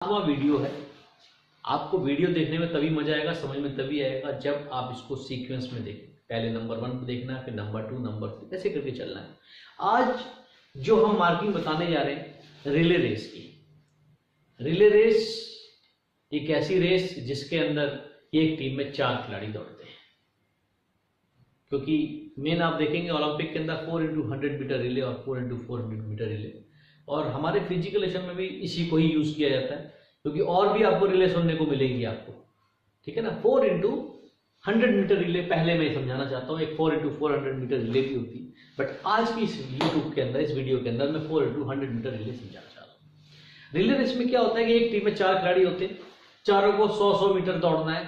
5वां वीडियो है। आपको वीडियो देखने में तभी मजा आएगा, समझ में तभी आएगा जब आप इसको सीक्वेंस में देखें। पहले नंबर 1 देखना है, फिर नंबर 2, नंबर 3, ऐसे करके चलना है। आज जो हम मार्किंग बताने जा रहे हैं रिले रेस की। रिले रेस एक ऐसी रेस जिसके अंदर एक टीम में 4 खिलाड़ी दौड़ते हैं, क्योंकि मेन आप देखेंगे ओलंपिक के अंदर 4x100 मीटर रिले और 4x400 मीटर रिले, और हमारे फिजिकल एजुकेशन में भी इसी को ही यूज किया जाता है, क्योंकि और भी आपको रिले सुनने को मिलेंगी आपको, ठीक है ना। 4x100 मीटर रिले पहले मैं समझाना चाहता हूँ। एक 4x400 मीटर रिले भी होती है, बट आज की इस यूट्यूब के अंदर, इस वीडियो के अंदर मैं 4x100 मीटर रिले समझाना चाहता हूँ। रिले रेस में क्या होता है कि एक टीम में 4 खिलाड़ी होते हैं, चारों को 100-100 मीटर दौड़ना है,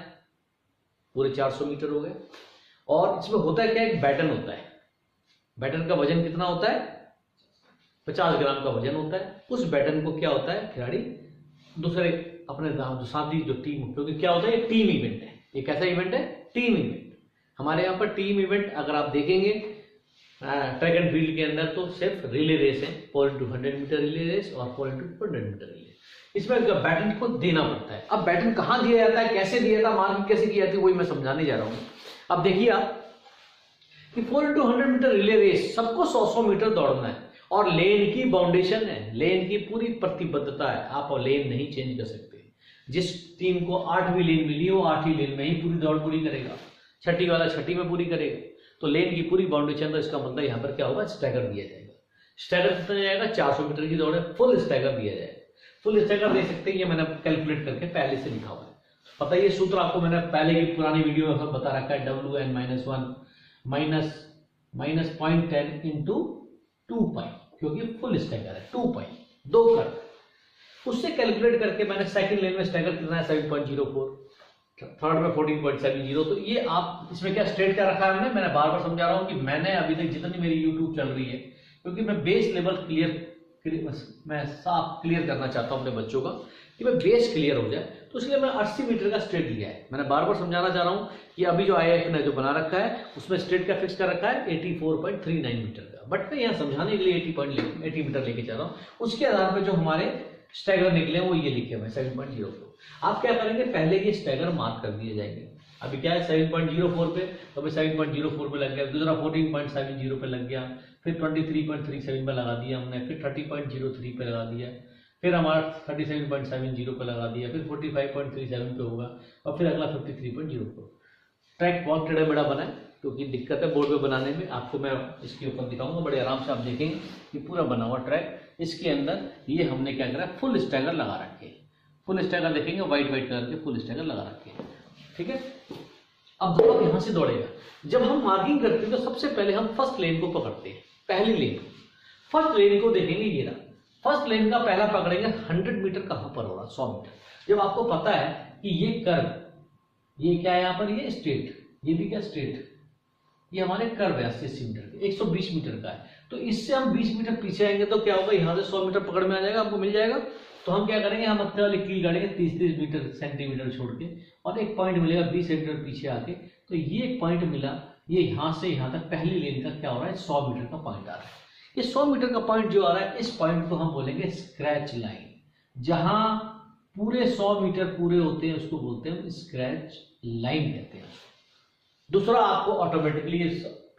पूरे 400 मीटर हो गए। और इसमें होता है क्या, एक बैटन होता है। बैटन का वजन कितना होता है? 50 ग्राम का वजन होता है। उस बैटन को क्या होता है, खिलाड़ी दूसरे अपने साथी जो टीम, क्योंकि क्या होता है ये टीम इवेंट है। एक ऐसा इवेंट है टीम इवेंट। हमारे यहाँ पर टीम इवेंट अगर आप देखेंगे ट्रैक एंड फील्ड के अंदर तो सिर्फ रिले रेस है, 4x100 मीटर रिले रेस और 4x400 मीटर रिले। इसमें बैटन को देना पड़ता है। अब बैटन कहाँ दिया जाता है, कैसे दिया जाता है, मार्किंग कैसे की जाती है, वही मैं समझाने जा रहा हूँ। अब देखिए आप कि 4x100 मीटर रिले रेस सबको 100-100 मीटर दौड़ना है, और लेन की बाउंडेशन है, लेन की पूरी प्रतिबद्धता है। आप लेन नहीं चेंज कर सकते। जिस टीम को 8वीं लेन मिली है वो 8वीं लेन में ही पूरी दौड़ पूरी करेगा, 6ठी वाला 6ठी में पूरी करेगा। तो लेन की पूरी बाउंडेशन, तो इसका मतलब यहाँ पर क्या होगा, स्टैगर दिया जाएगा। स्टैगर कितना जाएगा, 400 मीटर की दौड़ है, फुल स्टैगर दिया जाएगा। फुल स्टैगर दे सकते हैं, ये मैंने कैलकुलेट करके पहले से लिखा हुआ है। पता है ये सूत्र आपको मैंने पहले की पुरानी वीडियो में बता रखा है, WN-1 माइनस 0.10 इंटू 2 पाई, क्योंकि फुल स्टैगर है, 2 पाई 2 कर, उससे कैलकुलेट करके मैंने सेकंड लेन में स्टैगर कितना है 7.04, थर्ड में 14.70। तो ये आप इसमें क्या स्ट्रेट क्या रखा है मैंने बार बार समझा रहा हूं कि मैंने अभी तक जितनी मेरी यूट्यूब चल रही है, क्योंकि मैं बेस लेवल मैं साफ क्लियर करना चाहता हूं अपने बच्चों का कि मैं बेस क्लियर हो जाए, तो इसलिए मैं 80 मीटर का स्ट्रेट लिया है। मैंने बार बार समझाना चाह रहा हूं कि अभी जो IIF ने जो बना रखा है उसमें स्ट्रेट का फिक्स कर रखा है 84.39 मीटर का, बट मैं यहाँ समझाने के लिए 80 मीटर लेके जा रहा हूँ। उसके आधार पर जो हमारे स्टैगर निकले वो ये लिखे हुए 7.04। आप क्या करेंगे, पहले ये स्टैगर मार्क कर दिए जाएंगे। अभी क्या है 7.04 पे, तो अभी 7.04 पे लग गया, दूसरा 14.70 पे लग गया, फिर 23.37 पे लगा दिया हमने, फिर 30.03 पे लगा दिया, फिर हमारा 37.70 पे लगा दिया, फिर 45.37 पे होगा, और फिर अगला 53.04। ट्रैक बहुत टेढ़ा मेढ़ा बना है, क्योंकि दिक्कत है बोर्ड पे बनाने में। आपको मैं इसके ऊपर दिखाऊंगा, बड़े आराम से आप देखेंगे कि पूरा बना हुआ ट्रैक। इसके अंदर ये हमने क्या करा, फुल स्टैगर लगा रखे। फुल स्टैगर देखेंगे, व्हाइट कलर के फुल स्टैगर लगा रखे, ठीक है। अब दौड़ यहां से दौड़ेगा। जब हम मार्किंग करते हैं तो सबसे पहले हम फर्स्ट लेन को पकड़ते हैं, पहली लेन। फर्स्ट लेन को देखेंगे, ये रहा फर्स्ट लेन का पहला पकड़ेंगे। 100 मीटर कहां पर हो रहा, 100 मीटर। जब आपको पता है कि ये कर्व, ये क्या है यहाँ पर, ये स्ट्रेट, ये भी क्या स्ट्रेट, ये हमारे कर्व है 80 मीटर के, 120 मीटर का है। तो इससे हम 20 मीटर पीछे आएंगे तो क्या होगा, यहाँ से 100 मीटर पकड़ में आ जाएगा, आपको मिल जाएगा। तो हम क्या करेंगे, हम अपने वाली कील गाड़ेंगे 30-30 मीटर सेंटीमीटर छोड़ के, और एक पॉइंट मिलेगा 20 सेंटीमीटर पीछे आके। तो ये पॉइंट मिला, ये यहाँ से यहाँ तक पहली लेन का क्या हो रहा है, 100 मीटर का पॉइंट आ रहा है। ये 100 मीटर का पॉइंट जो आ रहा है, इस पॉइंट को हम बोलेंगे स्क्रैच लाइन। जहां पूरे 100 मीटर पूरे होते हैं उसको बोलते हैं स्क्रैच लाइन कहते हैं। दूसरा, आपको ऑटोमेटिकली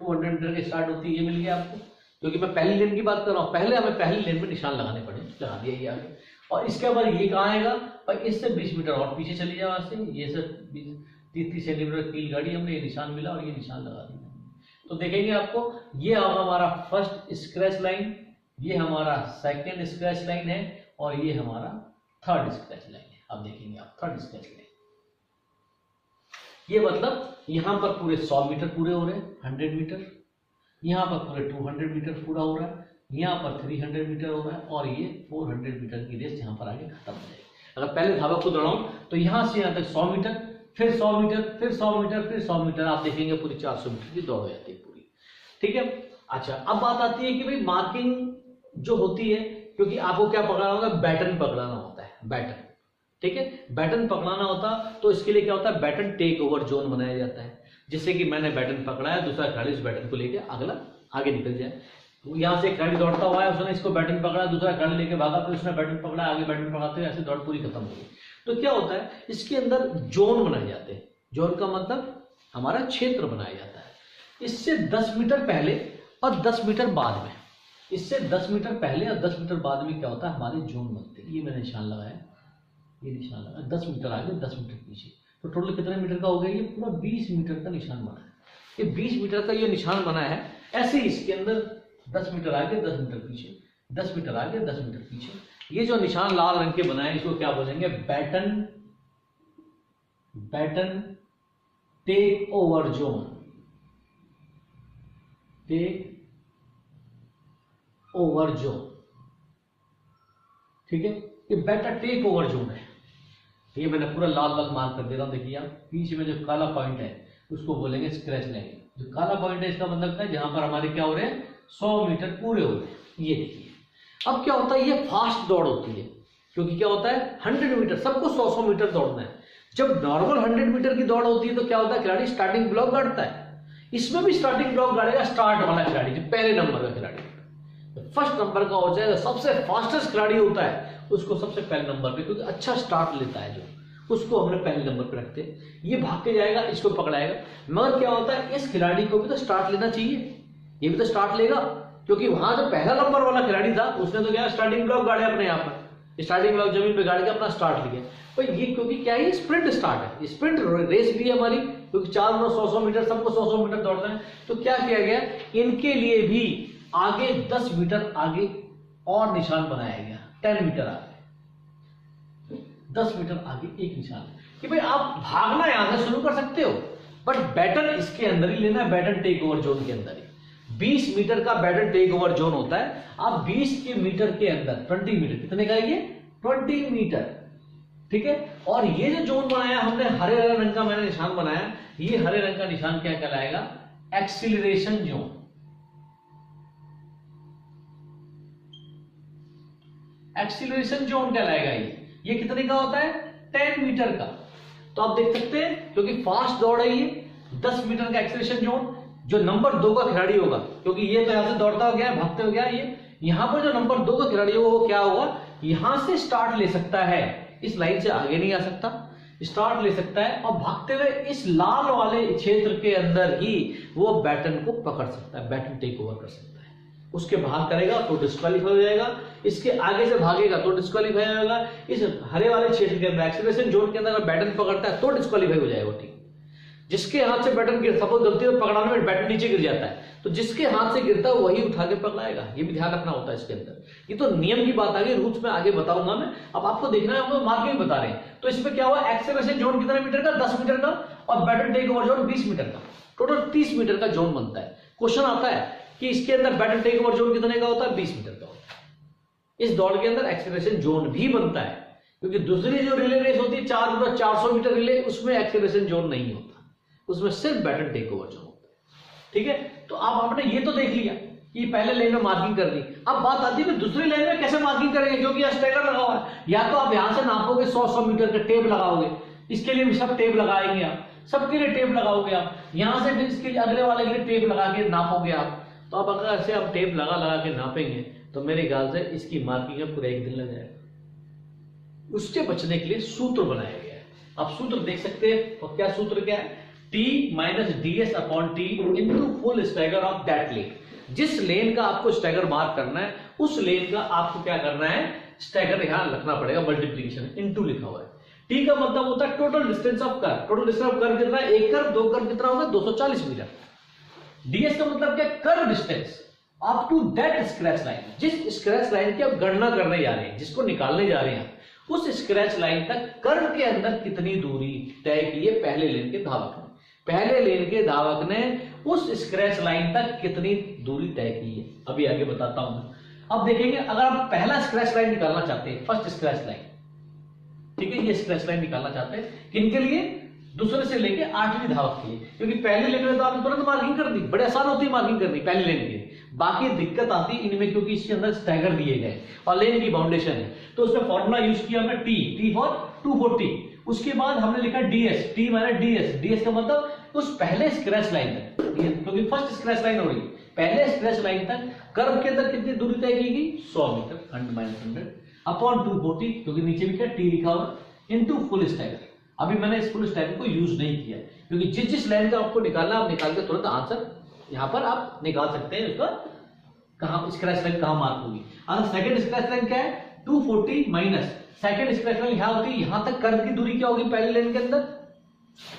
200 मीटर के स्टार्ट होती है, ये मिल गया आपको, क्योंकि मैं पहली लेन की बात कर रहा हूँ। पहले हमें पहली लेन में निशान लगाने पड़े, लगा दिया ये आगे। और इसके बाद ये कहाँ आएगा, और इससे 20 मीटर और पीछे चली जाए, वहां से ये सब 30-30 सेंटीमीटर कील गाड़ी, हमने ये निशान मिला और ये निशान लगा दिया। तो देखेंगे आपको, ये हमारा फर्स्ट स्क्रैच लाइन, ये हमारा सेकेंड स्क्रैच लाइन है, और ये हमारा थर्ड स्क्रैच लाइन है। अब देखेंगे आप थर्ड स्क्रैच लाइन, ये मतलब यहां पर पूरे 100 मीटर पूरे हो रहे हैं, 100 मीटर, यहां पर पूरे 200 मीटर पूरा हो रहा है, यहां पर 300 मीटर हो रहा है, और ये 400 मीटर की रेस यहां पर आगे खत्म हो जाएगी। अगर पहले धावा को दौड़ाऊं तो यहां से यहां तक 100 मीटर, फिर 100 मीटर, फिर 100 मीटर, फिर 100 मीटर, आप देखेंगे पूरी 400 मीटर की दौड़ हो जाती है पूरी, ठीक है। अच्छा, अब बात आती है कि भाई मार्किंग जो होती है, क्योंकि आपको क्या पकड़ना होगा, बैटन पकड़ाना होता है, बैटन, ठीक है। बैटन पकड़ाना होता, तो इसके लिए क्या होता है, बैटन टेक ओवर जोन बनाया जाता है, जिससे कि मैंने बैटन पकड़ा है, दूसरा खिलाड़ी उस बैटन को लेकर अगला आगे निकल जाए। यहाँ से खिलाड़ी दौड़ता हुआ है, उसने इसको बैटन पकड़ा, दूसरा खिलाड़ी लेके भागा, फिर उसने बैटन पकड़ा, आगे बैटन पकड़ाते हुए ऐसे दौड़ पूरी खत्म हो गई। तो क्या होता है, इसके अंदर जोन बनाए जाते हैं। जोन का मतलब हमारा क्षेत्र बनाया जाता है। इससे 10 मीटर पहले और 10 मीटर बाद में, इससे 10 मीटर पहले और 10 मीटर बाद में क्या होता है, हमारे जोन बनते हैं। ये मैंने निशान लगाया, ये निशान लगा, 10 मीटर आगे 10 मीटर पीछे, तो टोटल कितने मीटर का हो गया, ये पूरा 20 मीटर का निशान बना है। ये 20 मीटर का ये निशान बना है। ऐसे ही इसके अंदर 10 मीटर आगे 10 मीटर पीछे, 10 मीटर आगे 10 मीटर पीछे। ये जो निशान लाल रंग के बनाए, इसको क्या बोलेंगे, baton take over zone, take over zone. ठीक है, ये बैटन टेक ओवर जोन है। ये मैंने पूरा लाल लाल मार्क कर दे रहा हूं, देखिए आप, बीच में जो काला पॉइंट है उसको बोलेंगे स्क्रैच लाइन। जो काला पॉइंट है इसका मतलब है जहां पर हमारे क्या हो रहे हैं, 100 मीटर पूरे हो रहे हैं। ये देखिए, अब क्या होता है, ये फास्ट दौड़ होती है, क्योंकि क्या होता है 100 मीटर, सबको 100 मीटर दौड़ना है। जब नॉर्मल 100 मीटर की दौड़ होती है तो क्या होता है, खिलाड़ी स्टार्टिंग ब्लॉक गाड़ता है। इसमें भी स्टार्टिंग ब्लॉक गाड़ेगा स्टार्ट वाला खिलाड़ी, जो पहले नंबर का खिलाड़ी, फर्स्ट नंबर का हो जाएगा, सबसे फास्टेस्ट खिलाड़ी होता है उसको सबसे पहले नंबर पे, क्योंकि अच्छा स्टार्ट लेता है जो, उसको हमने पहले नंबर पे रखते हैं। ये भाग के जाएगा, इसको पकड़ाएगा। मगर क्या होता है, इस खिलाड़ी को भी तो स्टार्ट लेना चाहिए, ये भी तो स्टार्ट लेगा, क्योंकि वहां जो पहला नंबर वाला खिलाड़ी था उसने तो क्या स्टार्टिंग ब्लॉक गाड़े अपने यहाँ पर, स्टार्टिंग ब्लॉक जमीन पे गाड़ के अपना स्टार्ट लिया। तो ये क्योंकि क्या है, स्प्रिंट स्टार्ट है, स्प्रिंट रेस भी है हमारी, क्योंकि 100 मीटर, सबको 100 मीटर दौड़ना है। तो क्या किया गया, इनके लिए भी आगे 10 मीटर आगे और निशान बनाया गया, 10 मीटर आगे, 10 मीटर आगे एक निशान, कि भाई आप भागना यहां से शुरू कर सकते हो, बट बैटन इसके अंदर ही लेना है, बैटन टेक ओवर जोन के अंदर ही। 20 मीटर का बैटन टेक ओवर जोन होता है। आप 20 के मीटर के अंदर 20 मीटर, कितने का है ये, 20 मीटर, ठीक है। और ये जो जोन बनाया हमने, हरे रंग का मैंने निशान बनाया, ये हरे रंग का निशान क्या कहलाएगा, एक्सीलरेशन जोन। एक्सीलरेशन जोन कहलाएगा ये कितने का होता है, 10 मीटर का। तो आप देख सकते हैं, क्योंकि फास्ट दौड़ है ये, 10 मीटर का एक्सीलरेशन जोन। जो नंबर 2 का खिलाड़ी होगा, क्योंकि ये तो यहां से दौड़ता हो गया, भागते हो गया, ये यहां पर जो नंबर 2 का खिलाड़ी होगा वो क्या होगा, यहां से स्टार्ट ले सकता है, इस लाइन से आगे नहीं आ सकता, स्टार्ट ले सकता है और भागते हुए इस लाल वाले क्षेत्र के अंदर ही वो बैटन को पकड़ सकता है, बैटन टेक ओवर कर सकता है। उसके बाहर करेगा तो डिस्क्वालीफाई हो जाएगा, इसके आगे से भागेगा तो डिस्क्वालीफाई होगा। इस हरे वाले क्षेत्र के अंदर, एक्सीलरेशन जोन के अंदर अगर बैटन पकड़ता है तो डिस्क्वालीफाई हो जाएगा, ठीक। जिसके हाथ से बैटन गिर, सपोज गलती से पकड़ाने में बैटन नीचे गिर जाता है, तो जिसके हाथ से गिरता है वही उठा के पकड़ाएगा। ये भी ध्यान रखना होता है इसके अंदर। ये तो नियम की बात आ गई, रूल्स में आगे बताऊंगा मैं, अब आपको देखना है, हम लोग मार्किंग बता रहे हैं। तो इसमें क्या हुआ, एक्सीलरेशन जोन कितने मीटर का, 10 मीटर का, और baton take over zone 20 metre का, टोटल 30 मीटर का जोन बनता है। क्वेश्चन आता है कि इसके अंदर बैटन टेक ओवर जोन कितने का होता है, 20 मीटर का होता है। इस दौड़ के अंदर एक्सीलरेशन जोन भी बनता है, क्योंकि दूसरी जो रिले रेस होती है 400 मीटर रिले, उसमें एक्सीलरेशन जोन नहीं होता, उसमें सिर्फ बैटन टेक ओवर जोन होता है, ठीक है। तो आप आपने ये तो देख लिया कि पहले लाइन में मार्किंग कर दी। अब बात आती है कि दूसरी लाइन में कैसे मार्किंग करेंगे, क्योंकि यहां स्टैगर लगा हुआ है। या तो आप यहां से नापोगे 100 मीटर का टेप लगाओगे, इसके लिए भी सब टेप लगाएंगे आप, सबके लिए टेप लगाओगे आप, यहां से फिर इसके लिए अगले वाले के लिए टेप लगा के नापोगे आप। तो अब अगर ऐसे आप टेप लगा के नापेंगे तो मेरे ख्याल से इसकी मार्किंग में पूरा 1 दिन लग जाएगा। उससे बचने के लिए सूत्र बनाया गया है, आप सूत्र देख सकते हैं। और क्या सूत्र क्या है, T minus ds upon T into full stagger of that lane. जिस लेन का आपको स्टैगर मार्क करना है, उस लेन का आपको क्या करना है, स्टैगर यहां रखना पड़ेगा, मल्टीप्लीकेशन, इंटू लिखा हुआ है। T का मतलब होता है total distance of curve. Total distance of curve कितना है, एक कर्व, 2 कर्व कितना होगा, 240 मीटर। ds का मतलब क्या, curve distance up to that scratch line. जिस स्क्रैच लाइन की आप गणना करने जा रहे हैं, जिसको निकालने जा रहे हैं, उस स्क्रैच लाइन तक कर्व के अंदर कितनी दूरी तय की है पहले लेन के धावक ने। पहले लेन के धावक ने उस स्क्रैच लाइन तक कितनी दूरी तय की है, अभी आगे बताता हूं मैं। अब देखेंगे, अगर आप पहला स्क्रैच लाइन निकालना चाहते हैं, फर्स्ट स्क्रैच लाइन, ठीक है, ये स्क्रैच लाइन निकालना चाहते हैं, किनके लिए, दूसरे से लेके 8वीं धावक के लिए। क्योंकि पहली लेन में तो आपने तुरंत मार्किंग कर दी, बड़े आसान होती है मार्किंग करनी पहली लेन की। बाकी दिक्कत आती है इनमें, क्योंकि इसके अंदर स्टैगर दिए गए और लेन की बाउंडेशन है। तो उसमें फॉर्मूला यूज किया हमने T फॉर 240। उसके बाद हमने लिखा ds, T minus ds। ds का मतलब उस पहले स्क्रैच लाइन तक, क्योंकि फर्स्ट स्क्रैच लाइन हो रही है, पहले स्क्रैच लाइन तक कर्व के अंदर कितनी दूरी तय की गई 100 मीटर 100 अपॉन 240, क्योंकि नीचे भी क्या टी लिखा हुआ, इनटू फुल स्टैगर। अभी मैंने इस फुल स्टैगर को यूज नहीं किया, क्योंकि जिस जिस लाइन का आपको निकालना आप निकाल के तुरंत आंसर यहां पर आप निकाल सकते हैं, उसका कहां स्क्रैच लाइन कहां मार्क होगी। अगर सेकंड स्क्रैच लाइन क्या है 240 माइनस सेकंड स्क्रैच लाइन यहां होती है, यहां तक कर्व की दूरी क्या होगी पहली लाइन के अंदर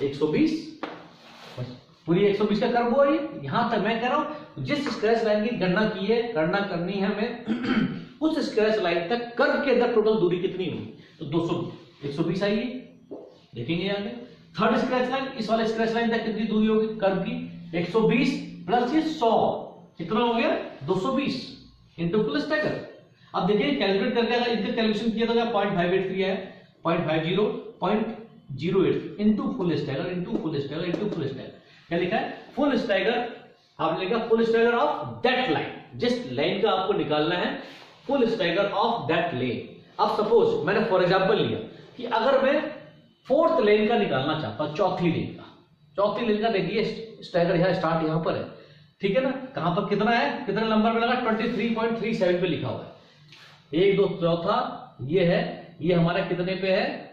120, पूरी 120 का कर्व हुआ। यहां तक मैं कह रहा हूं जिस स्क्रैच लाइन की गणना की है, गणना करनी है हमें उस स्क्रैच लाइन तक कर्व के अंदर टोटल दूरी कितनी होगी, तो 120 आई है, देखेंगे आगे। थर्ड स्क्रैच लाइन, इस वाले स्क्रैच लाइन तक कितनी दूरी होगी कर्व की 120 प्लस ये 100 कितना हो गया 220 इंटू फुल स्टैगर। अब देखिए कैलकुलेट करके अगर इनका कैलकुलेशन किया तो क्या 0.583 है, 0.50 0.08 into full stagger into full stagger into full stagger. क्या लिखा है फुल स्टैगर, आपने लिखा full stagger of that line, जिस लाइन का आपको निकालना है full stagger of that lane. अब सपोज मैंने फॉर एग्जांपल लिया कि अगर मैं फोर्थ लेन का निकालना चाहता हूं, चौथी लेन का देखिए स्टैगर यहां स्टार्ट यहां पर है, ठीक है ना, कहां पर कितना है, कितने नंबर पे लगा 23.37 पे लिखा हुआ है, 1 2 चौथा ये है, ये हमारा कितने पे है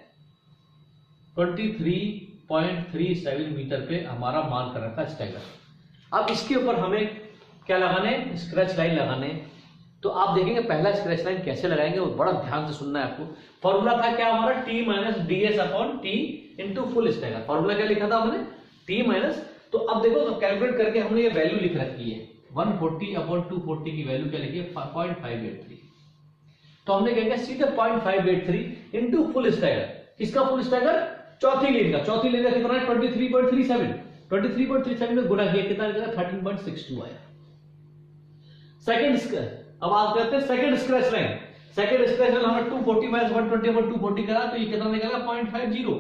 23.37 मीटर पे हमारा मार्क कर रखा है स्टैगर। अब इसके ऊपर हमें क्या लगाने, स्क्रैच लाइन लगाने। तो आप देखेंगे पहला स्क्रैच लाइन कैसे लगाएंगे वो बड़ा ध्यान से सुनना है आपको। फॉर्मूला था क्या हमारा T minus ds upon T into full stagger. Formula क्या लिखा था हमने T माइनस, तो अब देखो तो कैलकुलेट करके हमने ये वैल्यू लिख रखी है 140 अपॉन 240 की वैल्यू क्या लिखी है 0.583। तो हमने क्या किया सीधे 0.583 इंटू फुल स्टैगर। किसका फुल स्टैगर, चौथी लेन का कितना है 23.37 में गुणा किया कितना निकला 13.62 आया। सेकंड, अब आप कहते हैं सेकंड स्क्रैच लाइन हमने 240 माइनस 120 अपॉन 240 करा तो ये कितना निकला 0.50।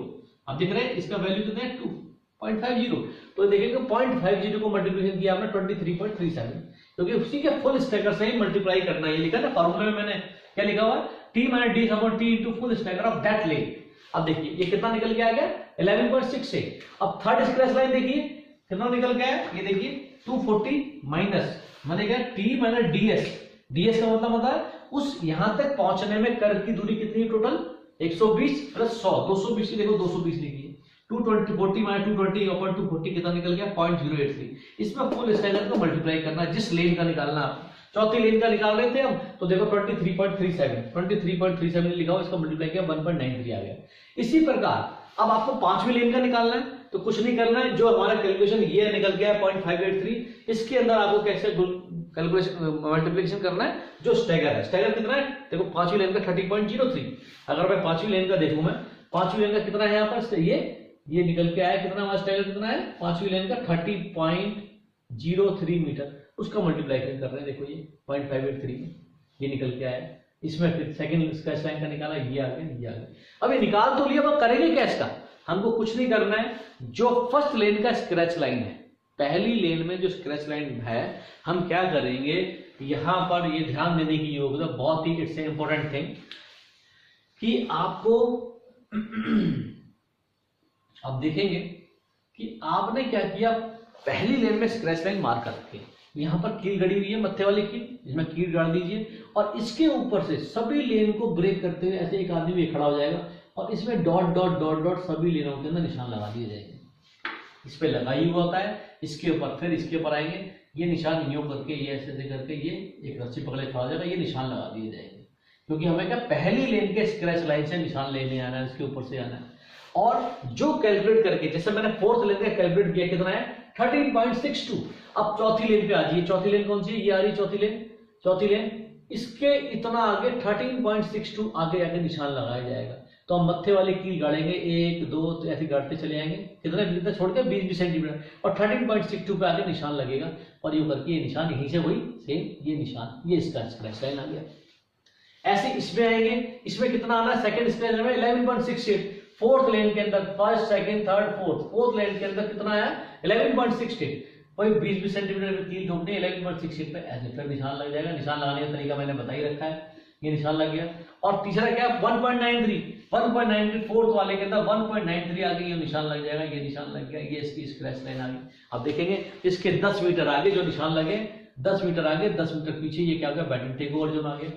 अब देख रहे हैं इसका वैल्यू कितना है 2.50। तो देखिए 0.50 को मल्टीप्लिकेशन किया हमने 23.37, क्योंकि उसी के फुल स्टैगर से ही मल्टीप्लाई करना है। ये लिखा ना फॉर्मूला में मैंने क्या लिखा हुआ T minus ds upon T into full stagger of that lane. अब देखिए ये कितना निकल के आ गया 11.68। अब थर्ड स्क्रैच लाइन देखिए कितना निकल गया है, ये देखिए 240 माइनस मैंने क्या T माइनस ds का मतलब होता है उस यहां तक पहुंचने में कर्व की दूरी कितनी टोटल 120 प्लस 100 220 देखो 220 लिखिए 240 माइनस 220 अपॉन 240 कितना निकल गया 0.083। इसमें फुल स्टैगर को मल्टीप्लाई करना है, जिस लेन का निकालना आप चौथी लेन का निकाल रहे थे हम, तो देखो 23.37 लिखा हुआ, इसका मल्टीप्लाई किया 1.93 आ गया। इसी प्रकार अब आपको पांचवी लेन का निकालना है तो कुछ नहीं करना है, जो हमारा कैलकुलेशन ये निकल गया 0.583, इसके अंदर आपको कैसे कैलकुलेशन मल्टीप्लिकेशन करना है जो स्टैगर है। स्टैगर कितना है देखो पांचवी लेन का 30.03। अगर मैं पांचवी लेन का देखूं, मैं पांचवी लेन का कितना है यहाँ पर ये निकल के आया कितना, हमारा स्टैगर कितना है पांचवी लेन का 30.03 मीटर, उसका मल्टीप्लाई कर रहे हैं देखो ये 0.583 ये निकल के आया। इसमें फिर सेकंड स्क्रैच लाइन का निकाला, ये आ गया। अब ये निकाल तो लिया, अब करेंगे क्या इसका, हमको कुछ नहीं करना है। जो फर्स्ट लेन का स्क्रैच लाइन है, पहली लेन में जो स्क्रैच लाइन है, हम क्या करेंगे यहां पर ये ध्यान देने की योग्यता बहुत ही इट्स इंपॉर्टेंट थिंग कि आपको अब देखेंगे कि आपने क्या किया, पहली लेन में स्क्रैच लाइन मार्क कर रखी है, यहां पर कील गड़ी हुई है मत्थे वाली कील, इसमें कील गाड़ दीजिए और इसके ऊपर से सभी लेन को ब्रेक करते हुए ऐसे एक आदमी भी खड़ा हो जाएगा और इसमें डॉट डॉट डॉट डॉट सभी लेनों के अंदर निशान लगा दिए जाएंगे। इस पे लगा ही हुआ होता है, इसके ऊपर फिर इसके ऊपर आएंगे, ये निशान यूं करके ये ऐसे करके ये एक रस्सी पकड़े खड़ा हो जाएगा, ये निशान लगा दिए जाएंगे, क्योंकि हमें क्या पहली लेन के स्क्रैच लाइन से निशान लेने आना है, इसके ऊपर से आना है। और जो कैलकुलेट करके, जैसे मैंने फोर्थ लेन का कैलकुलेट किया कितना है 13.62। अब चौथी लेन पे आ जाइए, चौथी लेन कौन सी है, ये आ रही चौथी लेन, इसके इतना आगे 13.62 आगे निशान लगाया जाएगा। तो हम मत्थे वाले कील गाड़ेंगे 1 2 तो ऐसे गाड़ते चले जाएंगे, कितना छोड़ के 20 सेंटीमीटर, और 13.62 पे आगे निशान लगेगा और ये करके ये निशान यहीं से वही सेम ये निशान, ये इसका स्क्रैच लाइन आ गया। ऐसे इसमें आएंगे, इसमें कितना आना है सेकंड स्क्रैच लाइन में 11.68। फोर्थ लेन के अंदर फर्स्ट सेकंड थर्ड फोर्थ लेन के अंदर कितना आया 11.68, वही 20 सेंटीमीटर पे कील ठोकनी 11.68 पे ऐसे फिर निशान लग जाएगा। निशान लगाने का तरीका मैंने बता ही रखा है, ये निशान लग गया। और तीसरा क्या 1.93 फोर्थ वाले के अंदर 1.93 आगे ये निशान लग जाएगा, ये निशान लग गया, ये इसकी स्क्रैच लाइन आ गई। अब देखेंगे इसके 10 मीटर आगे जो निशान लगे 10 मीटर आगे 10 मीटर पीछे ये क्या हो गया, बैटन टेक ओवर जोन आ गया।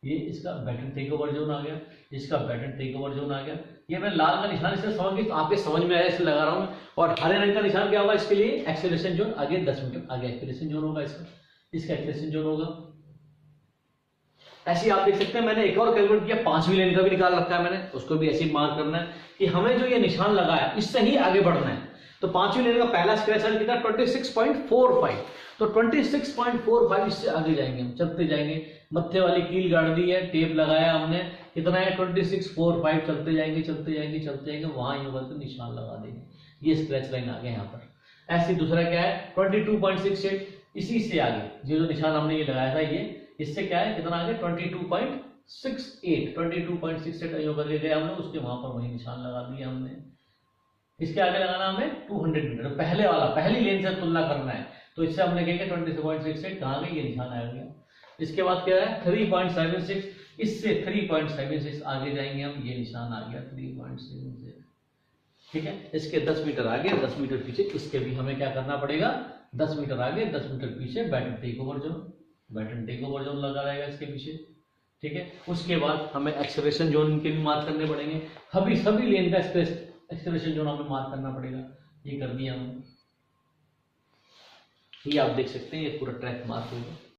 ये इसका बैटन टेक ओवर जोन आ गया, इसका बैटन टेक ओवर जोन आ गया। ये मैं लाल का निशान इससे समझ गई तो आपके समझ में आया इसलिए लगा रहा हूं। और हरे रंग का निशान क्या होगा इसके लिए, एक्सेलरेशन जोन आगे 10 मीटर आगे एक्सेलरेशन जोन होगा इसका, इसका एक्सेलरेशन जोन होगा। ऐसे आप देख सकते हैं मैंने एक और कैलकुलेट किया, 5वीं लेन का भी निकाल रखा है मैंने, उसको भी ऐसे ही मार्क करना है कि हमें जो ये निशान लगाया इससे ही आगे बढ़ना है। तो 5वीं लेन का पहला स्क्रेच है कितना, 26.45। तो 26.45 इससे आगे जाएंगे हम, चलते जाएंगे। मत्थे वाली कील गाड़ दी है, टेप लगाया हमने, कितना है 26.45, चलते जाएंगे चलते जाएंगे चलते जाएंगे, वहां ये होगा तो निशान लगा देंगे। ये स्क्रैच लाइन आ गया यहाँ पर। ऐसे दूसरा क्या है 22.68, इसी से आगे जो निशान हमने ये लगाया था ये इससे क्या है कितना आगे 22.68 करके गए हमने, उसके वहां पर वही निशान लगा दिया हमने। इसके आगे लगाना हमें 200 मीटर, पहले वाला पहली लेन से तुलना करना है, तो इससे हमने कहेंगे 22.68 कहाँ गए, ये निशान आ गया। इसके बाद क्या है 3.76, इससे 3.76 आगे जाएंगे हम, ये निशान आ गया 3.76, ठीक है। इसके 10 मीटर आगे 10 मीटर पीछे, इसके भी हमें क्या करना पड़ेगा, 10 मीटर आगे 10 मीटर पीछे baton take over zone, baton take over zone लगा रहेगा इसके पीछे, ठीक है। उसके बाद हमें एक्सेलरेशन जोन के भी मार्क करने पड़ेंगे, सभी लेन का एक्सेलरेशन जोन हमें मार्क करना पड़ेगा। ये कर दिया हमने, ये आप देख सकते हैं ये पूरा ट्रैक मार्क होगा।